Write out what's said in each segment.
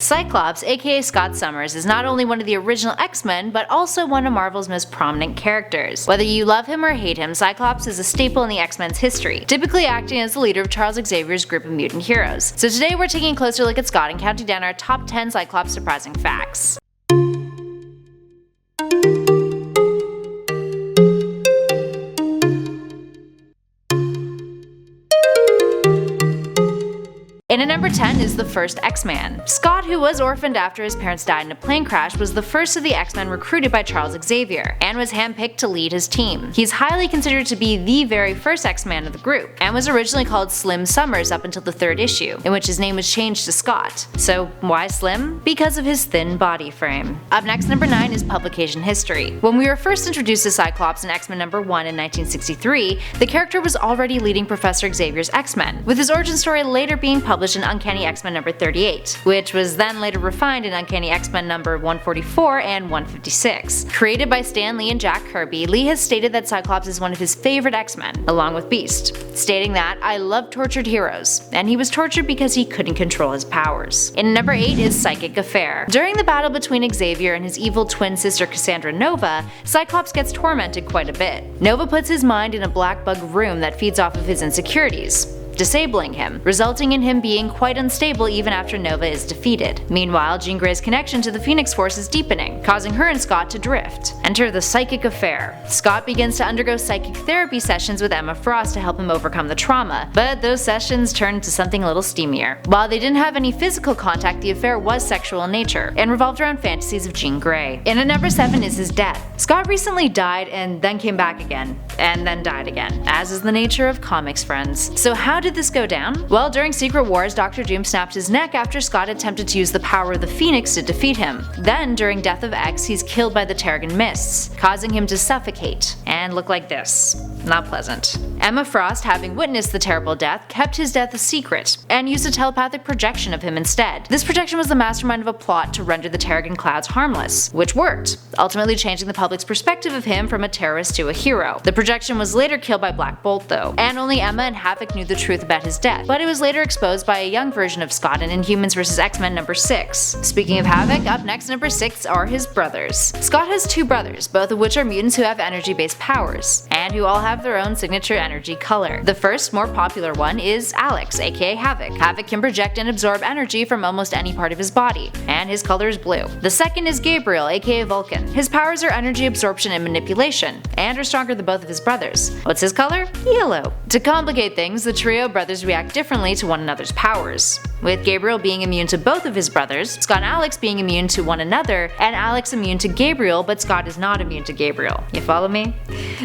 Cyclops, aka Scott Summers, is not only one of the original X-Men, but also one of Marvel's most prominent characters. Whether you love him or hate him, Cyclops is a staple in the X-Men's history, typically acting as the leader of Charles Xavier's group of mutant heroes. So today we're taking a closer look at Scott and counting down our top 10 Cyclops surprising facts. And at number 10 is the first X-Man. Scott, who was orphaned after his parents died in a plane crash, was the first of the X-Men recruited by Charles Xavier, and was handpicked to lead his team. He's highly considered to be the very first X-Man of the group, and was originally called Slim Summers up until the third issue, in which his name was changed to Scott. So why Slim? Because of his thin body frame. Up next, number 9 is publication history. When we were first introduced to Cyclops in X-Men number 1 in 1963, the character was already leading Professor Xavier's X-Men, with his origin story later being published in Uncanny X-Men number 38, which was then later refined in Uncanny X-Men number 144 and 156. Created by Stan Lee and Jack Kirby, Lee has stated that Cyclops is one of his favorite X-Men, along with Beast, stating that, "I love tortured heroes," and he was tortured because he couldn't control his powers. And number 8 is Psychic Affair. During the battle between Xavier and his evil twin sister Cassandra Nova, Cyclops gets tormented quite a bit. Nova puts his mind in a black bug room that feeds off of his insecurities, disabling him, resulting in him being quite unstable even after Nova is defeated. Meanwhile, Jean Grey's connection to the Phoenix Force is deepening, causing her and Scott to drift. Enter the Psychic Affair. Scott begins to undergo psychic therapy sessions with Emma Frost to help him overcome the trauma, but those sessions turn into something a little steamier. While they didn't have any physical contact, the affair was sexual in nature, and revolved around fantasies of Jean Grey. And at number 7 is his death. Scott recently died and then came back again, and then died again, as is the nature of comics, friends. So how did this go down? Well, during Secret Wars, Dr. Doom snapped his neck after Scott attempted to use the power of the Phoenix to defeat him. Then, during Death of X, he's killed by the Terrigen Mists, causing him to suffocate and look like this. Not pleasant. Emma Frost, having witnessed the terrible death, kept his death a secret, and used a telepathic projection of him instead. This projection was the mastermind of a plot to render the Terrigen Clouds harmless, which worked, ultimately changing the public's perspective of him from a terrorist to a hero. The projection was later killed by Black Bolt though, and only Emma and Havoc knew the truth about his death, but it was later exposed by a young version of Scott in Inhumans vs. X-Men number 6. Speaking of Havoc, up next number 6 are his brothers. Scott has 2 brothers, both of which are mutants who have energy-based powers, and who all have their own signature energy color. The first, more popular one is Alex, aka Havoc. Havoc can project and absorb energy from almost any part of his body, and his color is blue. The second is Gabriel, aka Vulcan. His powers are energy absorption and manipulation, and are stronger than both of his brothers. What's his color? Yellow. To complicate things, the trio of brothers react differently to one another's powers, with Gabriel being immune to both of his brothers, Scott and Alex being immune to one another, and Alex immune to Gabriel, but Scott is not immune to Gabriel. You follow me?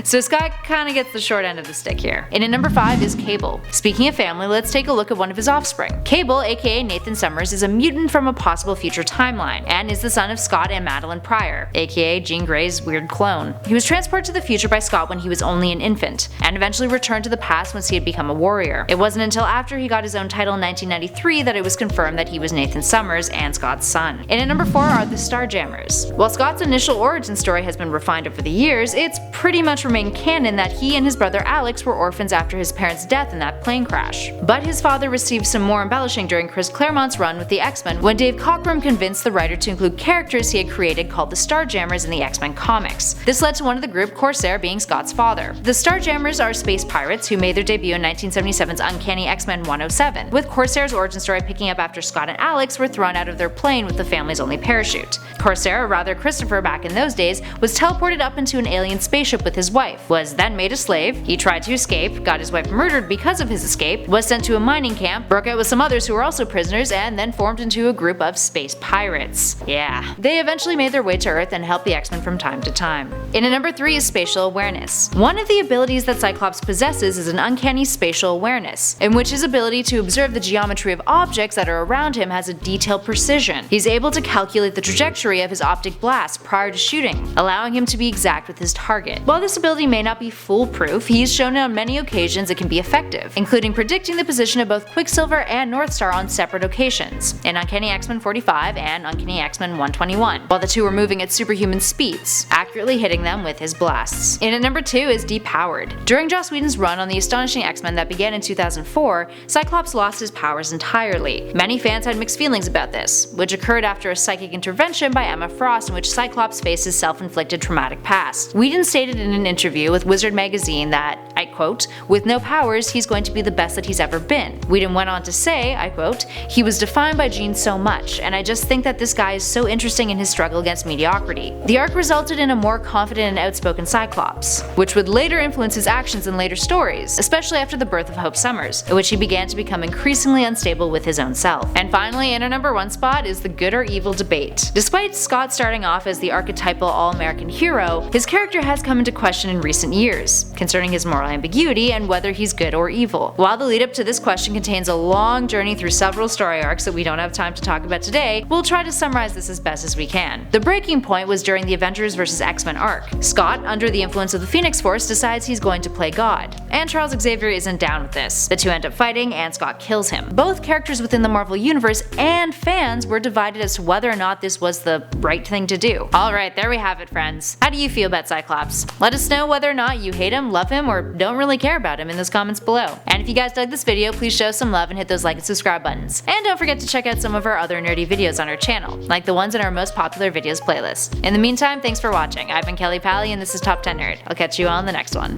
So Scott kinda gets the short end of the stick here. And at number 5 is Cable. Speaking of family, let's take a look at one of his offspring. Cable, aka Nathan Summers, is a mutant from a possible future timeline, and is the son of Scott and Madeline Pryor, aka Jean Grey's weird clone. He was transported to the future by Scott when he was only an infant, and eventually returned to the past once he had become a warrior. It wasn't until after he got his own title in 1993 that it was confirmed that he was Nathan Summers and Scott's son. And at number 4 are the Starjammers. While Scott's initial origin story has been refined over the years, it's pretty much remained canon that he and his brother Alex were orphans after his parents' death in that plane crash. But his father received some more embellishing during Chris Claremont's run with the X-Men when Dave Cockrum convinced the writer to include characters he had created called the Starjammers in the X-Men comics. This led to one of the group, Corsair, being Scott's father. The Starjammers are space pirates who made their debut in 1977's Uncanny X-Men 107, with Corsair's origin story picking up after Scott and Alex were thrown out of their plane with the family's only parachute. Corsair, or rather Christopher back in those days, was teleported up into an alien spaceship with his wife, was then made a slave, he tried to escape, got his wife murdered because of his escape, was sent to a mining camp, broke out with some others who were also prisoners, and then formed into a group of space pirates. Yeah. They eventually made their way to Earth and helped the X-Men from time to time. And at number 3 is spatial awareness. One of the abilities that Cyclops possesses is an uncanny spatial awareness, in which his ability to observe the geometry of objects that are around him has a detailed precision. He's able to calculate the trajectory of his optic blast prior to shooting, allowing him to be exact with his target. While this ability may not be foolproof, he's shown on many occasions it can be effective, including predicting the position of both Quicksilver and Northstar on separate occasions, in Uncanny X-Men 45 and Uncanny X-Men 121, while the two were moving at superhuman speeds, accurately hitting them with his blasts. And at number 2 is Depowered. During Joss Whedon's run on the Astonishing X-Men that began in 2004, Cyclops lost his powers entirely. Many fans had mixed feelings about this, which occurred after a psychic intervention by Emma Frost in which Cyclops faced his self-inflicted traumatic past. Whedon stated in an interview with Wizard magazine that, I quote, "With no powers, he's going to be the best that he's ever been." Whedon went on to say, I quote, "He was defined by Jean so much, and I just think that this guy is so interesting in his struggle against mediocrity." The arc resulted in a more confident and outspoken Cyclops, which would later influence his actions in later stories, especially after the birth of Hope Summers, in which he began to become increasingly unstable with his own self. And finally, in our number 1 spot is the good or evil debate. Despite Scott starting off as the archetypal all-American hero, his character has come into question in recent years, concerning his moral ambiguity and whether he's good or evil. While the lead up to this question contains a long journey through several story arcs that we don't have time to talk about today, we'll try to summarize this as best as we can. The breaking point was during the Avengers vs. X-Men arc. Scott, under the influence of the Phoenix Force, decides he's going to play God, and Charles Xavier isn't down with this. The two end up fighting, and Scott kills him. Both characters within the Marvel Universe and fans were divided as to whether or not this was the right thing to do. Alright, there we have it, friends. How do you feel about Cyclops? Let us know whether or not you hate him, love him, or don't really care about him in those comments below. And if you guys dug this video, please show some love and hit those like and subscribe buttons. And don't forget to check out some of our other nerdy videos on our channel, like the ones in our most popular videos playlist. In the meantime, thanks for watching. I've been Kelly Pally, and this is Top 10 Nerd. I'll catch you all in the next one.